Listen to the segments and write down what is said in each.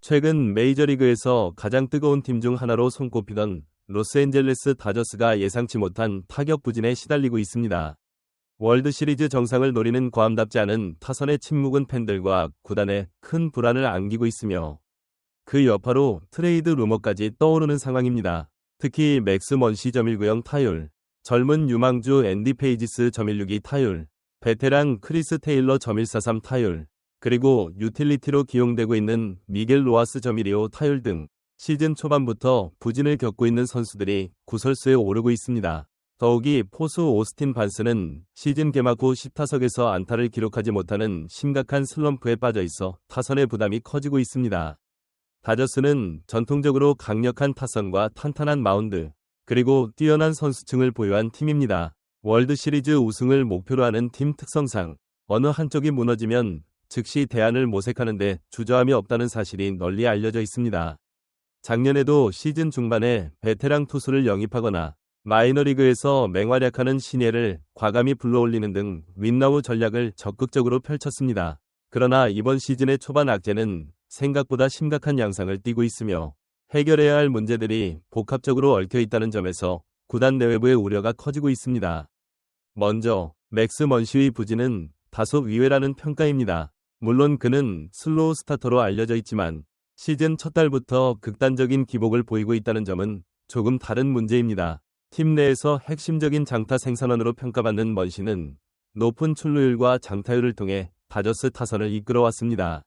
최근 메이저리그에서 가장 뜨거운 팀 중 하나로 손꼽히던 로스앤젤레스 다저스가 예상치 못한 타격 부진에 시달리고 있습니다. 월드시리즈 정상을 노리는 과함답지 않은 타선의 침묵은 팬들과 구단에 큰 불안을 안기고 있으며 그 여파로 트레이드 루머까지 떠오르는 상황입니다. 특히 맥스 먼시 .190 타율, 젊은 유망주 앤디 페이지스 .162 타율, 베테랑 크리스 테일러 .143 타율, 그리고 유틸리티로 기용되고 있는 미겔 로하스 .125 타율 등 시즌 초반부터 부진을 겪고 있는 선수들이 구설수에 오르고 있습니다. 더욱이 포수 오스틴 반스는 시즌 개막 후 10타석에서 안타를 기록하지 못하는 심각한 슬럼프에 빠져 있어 타선의 부담이 커지고 있습니다. 다저스는 전통적으로 강력한 타선과 탄탄한 마운드, 그리고 뛰어난 선수층을 보유한 팀입니다. 월드시리즈 우승을 목표로 하는 팀 특성상 어느 한쪽이 무너지면 즉시 대안을 모색하는데 주저함이 없다는 사실이 널리 알려져 있습니다. 작년에도 시즌 중반에 베테랑 투수를 영입하거나 마이너리그에서 맹활약하는 신예를 과감히 불러올리는 등 윈나우 전략을 적극적으로 펼쳤습니다. 그러나 이번 시즌의 초반 악재는 생각보다 심각한 양상을 띠고 있으며 해결해야 할 문제들이 복합적으로 얽혀 있다는 점에서 구단 내외부의 우려가 커지고 있습니다. 먼저 맥스 먼시의 부진은 다소 의외라는 평가입니다. 물론 그는 슬로우 스타터로 알려져 있지만 시즌 첫 달부터 극단적인 기복을 보이고 있다는 점은 조금 다른 문제입니다. 팀 내에서 핵심적인 장타 생산원으로 평가받는 먼시는 높은 출루율과 장타율을 통해 다저스 타선을 이끌어왔습니다.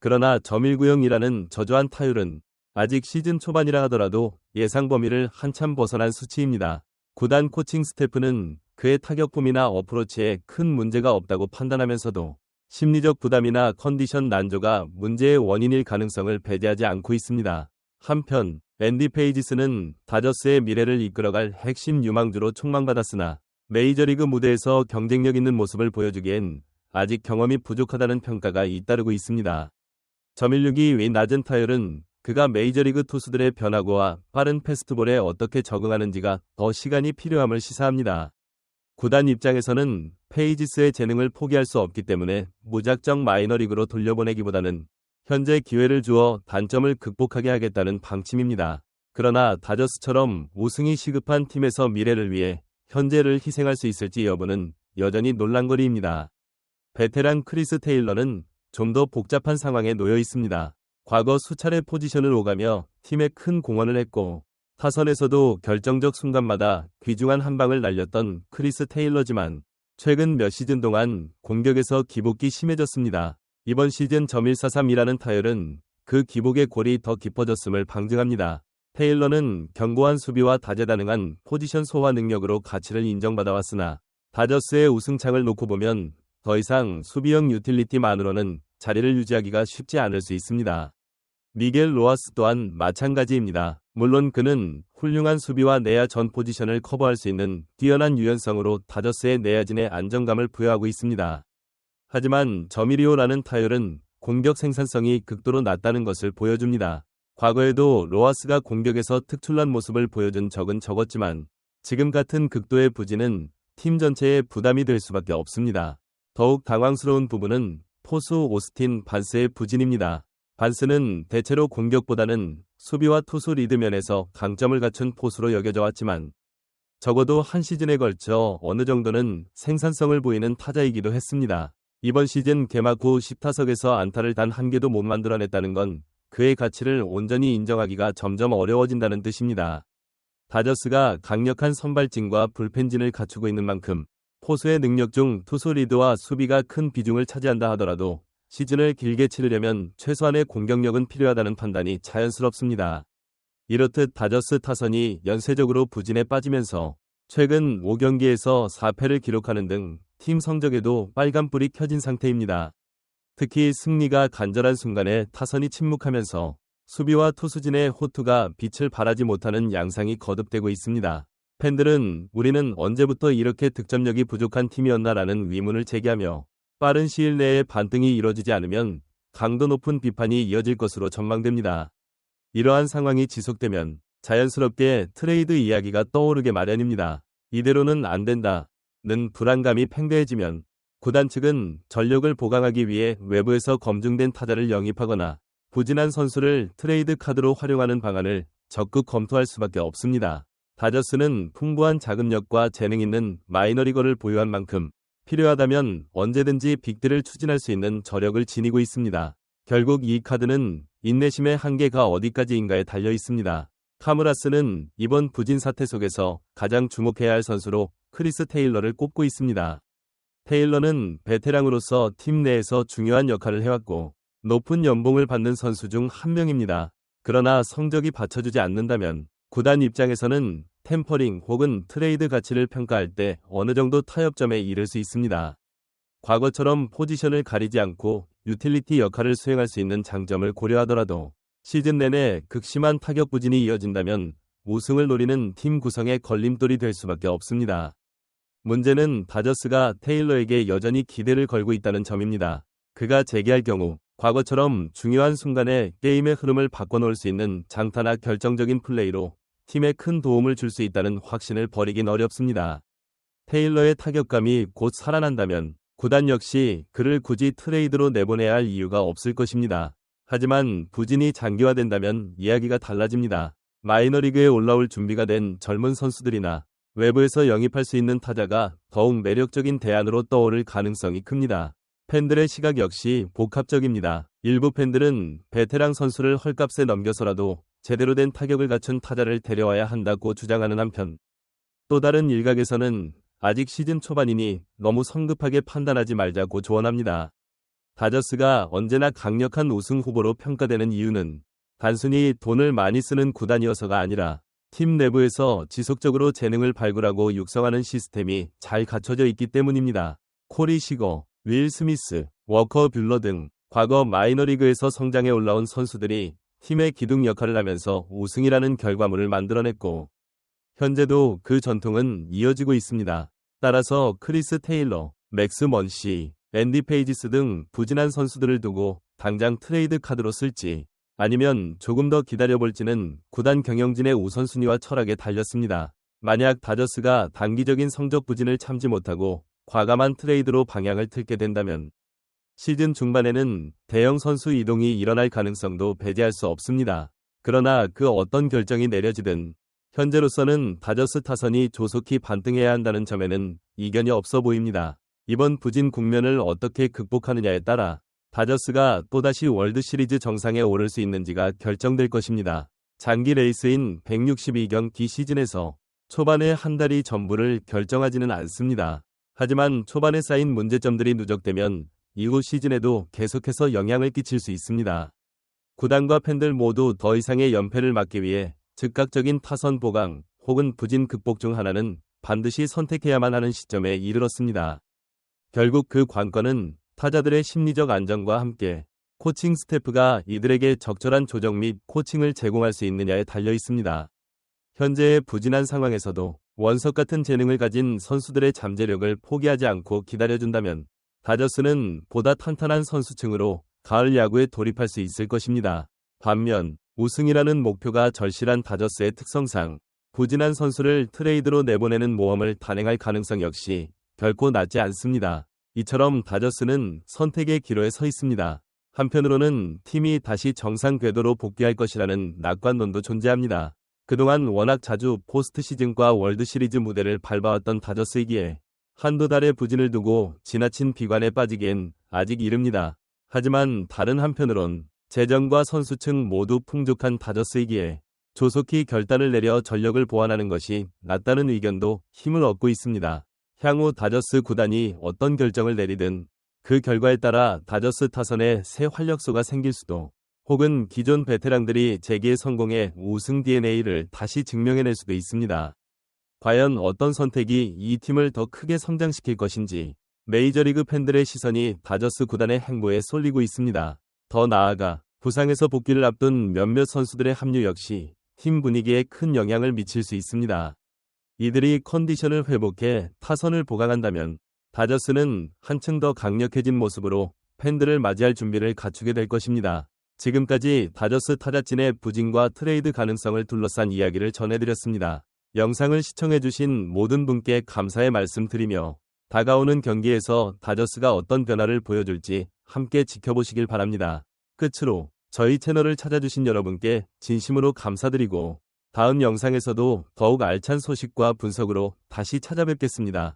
그러나 .190이라는 저조한 타율은 아직 시즌 초반이라 하더라도 예상 범위를 한참 벗어난 수치입니다. 구단 코칭 스태프는 그의 타격폼이나 어프로치에 큰 문제가 없다고 판단하면서도 심리적 부담이나 컨디션 난조가 문제의 원인일 가능성을 배제하지 않고 있습니다. 한편 앤디 페이지스는 다저스의 미래를 이끌어갈 핵심 유망주로 촉망받았으나 메이저리그 무대에서 경쟁력 있는 모습을 보여주기엔 아직 경험이 부족하다는 평가가 잇따르고 있습니다. .162의 낮은 타율은 그가 메이저리그 투수들의 변화구와 빠른 패스트볼에 어떻게 적응하는지가 더 시간이 필요함을 시사합니다. 구단 입장에서는 페이지스의 재능을 포기할 수 없기 때문에 무작정 마이너리그로 돌려보내기보다는 현재 기회를 주어 단점을 극복하게 하겠다는 방침입니다. 그러나 다저스처럼 우승이 시급한 팀에서 미래를 위해 현재를 희생할 수 있을지 여부는 여전히 논란거리입니다. 베테랑 크리스 테일러는 좀 더 복잡한 상황에 놓여 있습니다. 과거 수차례 포지션을 오가며 팀에 큰 공헌을 했고 타선에서도 결정적 순간마다 귀중한 한 방을 날렸던 크리스 테일러지만 최근 몇 시즌 동안 공격에서 기복이 심해졌습니다. 이번 시즌 .143이라는 타율은 그 기복의 골이 더 깊어졌음을 방증합니다. 테일러는 견고한 수비와 다재다능한 포지션 소화 능력으로 가치를 인정받아왔으나 다저스의 우승창을 놓고 보면 더 이상 수비형 유틸리티만으로는 자리를 유지하기가 쉽지 않을 수 있습니다. 미겔 로하스 또한 마찬가지입니다. 물론 그는 훌륭한 수비와 내야 전 포지션을 커버할 수 있는 뛰어난 유연성으로 다저스의 내야진에 안정감을 부여하고 있습니다. 하지만 .125라는 타율은 공격 생산성이 극도로 낮다는 것을 보여줍니다. 과거에도 로하스가 공격에서 특출난 모습을 보여준 적은 적었지만 지금 같은 극도의 부진은 팀 전체에 부담이 될 수밖에 없습니다. 더욱 당황스러운 부분은 포수 오스틴 반스의 부진입니다. 반스는 대체로 공격보다는 수비와 투수 리드면에서 강점을 갖춘 포수로 여겨져 왔지만 적어도 한 시즌에 걸쳐 어느 정도는 생산성을 보이는 타자이기도 했습니다. 이번 시즌 개막 후 10타석에서 안타를 단 한 개도 못 만들어냈다는 건 그의 가치를 온전히 인정하기가 점점 어려워진다는 뜻입니다. 다저스가 강력한 선발진과 불펜진을 갖추고 있는 만큼 포수의 능력 중 투수 리드와 수비가 큰 비중을 차지한다 하더라도 시즌을 길게 치르려면 최소한의 공격력은 필요하다는 판단이 자연스럽습니다. 이렇듯 다저스 타선이 연쇄적으로 부진에 빠지면서 최근 5경기에서 4패를 기록하는 등 팀 성적에도 빨간불이 켜진 상태입니다. 특히 승리가 간절한 순간에 타선이 침묵하면서 수비와 투수진의 호투가 빛을 발하지 못하는 양상이 거듭되고 있습니다. 팬들은 우리는 언제부터 이렇게 득점력이 부족한 팀이었나라는 의문을 제기하며 빠른 시일 내에 반등이 이뤄지지 않으면 강도 높은 비판이 이어질 것으로 전망됩니다. 이러한 상황이 지속되면 자연스럽게 트레이드 이야기가 떠오르게 마련입니다. 이대로는 안 된다는 불안감이 팽배해지면 구단 측은 전력을 보강하기 위해 외부에서 검증된 타자를 영입하거나 부진한 선수를 트레이드 카드로 활용하는 방안을 적극 검토할 수밖에 없습니다. 다저스는 풍부한 자금력과 재능 있는 마이너리거를 보유한 만큼 필요하다면 언제든지 빅딜을 추진할 수 있는 저력을 지니고 있습니다. 결국 이 카드는 인내심의 한계가 어디까지인가에 달려 있습니다. 카무라스는 이번 부진 사태 속에서 가장 주목해야 할 선수로 크리스 테일러를 꼽고 있습니다. 테일러는 베테랑으로서 팀 내에서 중요한 역할을 해왔고 높은 연봉을 받는 선수 중 한 명입니다. 그러나 성적이 받쳐주지 않는다면 구단 입장에서는 템퍼링 혹은 트레이드 가치를 평가할 때 어느 정도 타협점에 이를 수 있습니다. 과거처럼 포지션을 가리지 않고 유틸리티 역할을 수행할 수 있는 장점을 고려하더라도 시즌 내내 극심한 타격 부진이 이어진다면 우승을 노리는 팀 구성의 걸림돌이 될 수밖에 없습니다. 문제는 다저스가 테일러에게 여전히 기대를 걸고 있다는 점입니다. 그가 재기할 경우 과거처럼 중요한 순간에 게임의 흐름을 바꿔놓을 수 있는 장타나 결정적인 플레이로 팀에 큰 도움을 줄 수 있다는 확신을 버리긴 어렵습니다. 테일러의 타격감이 곧 살아난다면 구단 역시 그를 굳이 트레이드로 내보내야 할 이유가 없을 것입니다. 하지만 부진이 장기화된다면 이야기가 달라집니다. 마이너리그에 올라올 준비가 된 젊은 선수들이나 외부에서 영입할 수 있는 타자가 더욱 매력적인 대안으로 떠오를 가능성이 큽니다. 팬들의 시각 역시 복합적입니다. 일부 팬들은 베테랑 선수를 헐값에 넘겨서라도 제대로 된 타격을 갖춘 타자를 데려와야 한다고 주장하는 한편 또 다른 일각에서는 아직 시즌 초반이니 너무 성급하게 판단하지 말자고 조언합니다. 다저스가 언제나 강력한 우승 후보로 평가되는 이유는 단순히 돈을 많이 쓰는 구단이어서가 아니라 팀 내부에서 지속적으로 재능을 발굴하고 육성하는 시스템이 잘 갖춰져 있기 때문입니다. 코리 시거, 윌 스미스, 워커 뷰러 등 과거 마이너리그에서 성장해 올라온 선수들이 팀의 기둥 역할을 하면서 우승이라는 결과물을 만들어냈고 현재도 그 전통은 이어지고 있습니다. 따라서 크리스 테일러, 맥스 먼시, 앤디 페이지스 등 부진한 선수들을 두고 당장 트레이드 카드로 쓸지 아니면 조금 더 기다려볼지는 구단 경영진의 우선순위와 철학에 달렸습니다. 만약 다저스가 단기적인 성적 부진을 참지 못하고 과감한 트레이드로 방향을 틀게 된다면 시즌 중반에는 대형 선수 이동이 일어날 가능성도 배제할 수 없습니다. 그러나 그 어떤 결정이 내려지든 현재로서는 다저스 타선이 조속히 반등해야 한다는 점에는 이견이 없어 보입니다. 이번 부진 국면을 어떻게 극복하느냐에 따라 다저스가 또다시 월드시리즈 정상에 오를 수 있는지가 결정될 것입니다. 장기 레이스인 162경기 시즌에서 초반에 한 달이 전부를 결정하지는 않습니다. 하지만 초반에 쌓인 문제점들이 누적되면 이후 시즌에도 계속해서 영향을 끼칠 수 있습니다. 구단과 팬들 모두 더 이상의 연패를 막기 위해 즉각적인 타선 보강 혹은 부진 극복 중 하나는 반드시 선택해야만 하는 시점에 이르렀습니다. 결국 그 관건은 타자들의 심리적 안정과 함께 코칭 스태프가 이들에게 적절한 조정 및 코칭을 제공할 수 있느냐에 달려 있습니다. 현재의 부진한 상황에서도 원석 같은 재능을 가진 선수들의 잠재력을 포기하지 않고 기다려준다면 다저스는 보다 탄탄한 선수층으로 가을 야구에 돌입할 수 있을 것입니다. 반면 우승이라는 목표가 절실한 다저스의 특성상 부진한 선수를 트레이드로 내보내는 모험을 단행할 가능성 역시 결코 낮지 않습니다. 이처럼 다저스는 선택의 기로에 서 있습니다. 한편으로는 팀이 다시 정상 궤도로 복귀할 것이라는 낙관론도 존재합니다. 그동안 워낙 자주 포스트 시즌과 월드시리즈 무대를 밟아왔던 다저스이기에 한두 달의 부진을 두고 지나친 비관에 빠지기엔 아직 이릅니다. 하지만 다른 한편으론 재정과 선수층 모두 풍족한 다저스이기에 조속히 결단을 내려 전력을 보완하는 것이 낫다는 의견도 힘을 얻고 있습니다. 향후 다저스 구단이 어떤 결정을 내리든 그 결과에 따라 다저스 타선에 새 활력소가 생길 수도 혹은 기존 베테랑들이 재기에 성공해 우승 DNA를 다시 증명해낼 수도 있습니다. 과연 어떤 선택이 이 팀을 더 크게 성장시킬 것인지 메이저리그 팬들의 시선이 다저스 구단의 행보에 쏠리고 있습니다. 더 나아가 부상에서 복귀를 앞둔 몇몇 선수들의 합류 역시 팀 분위기에 큰 영향을 미칠 수 있습니다. 이들이 컨디션을 회복해 타선을 보강한다면 다저스는 한층 더 강력해진 모습으로 팬들을 맞이할 준비를 갖추게 될 것입니다. 지금까지 다저스 타자진의 부진과 트레이드 가능성을 둘러싼 이야기를 전해드렸습니다. 영상을 시청해주신 모든 분께 감사의 말씀드리며 다가오는 경기에서 다저스가 어떤 변화를 보여줄지 함께 지켜보시길 바랍니다. 끝으로 저희 채널을 찾아주신 여러분께 진심으로 감사드리고 다음 영상에서도 더욱 알찬 소식과 분석으로 다시 찾아뵙겠습니다.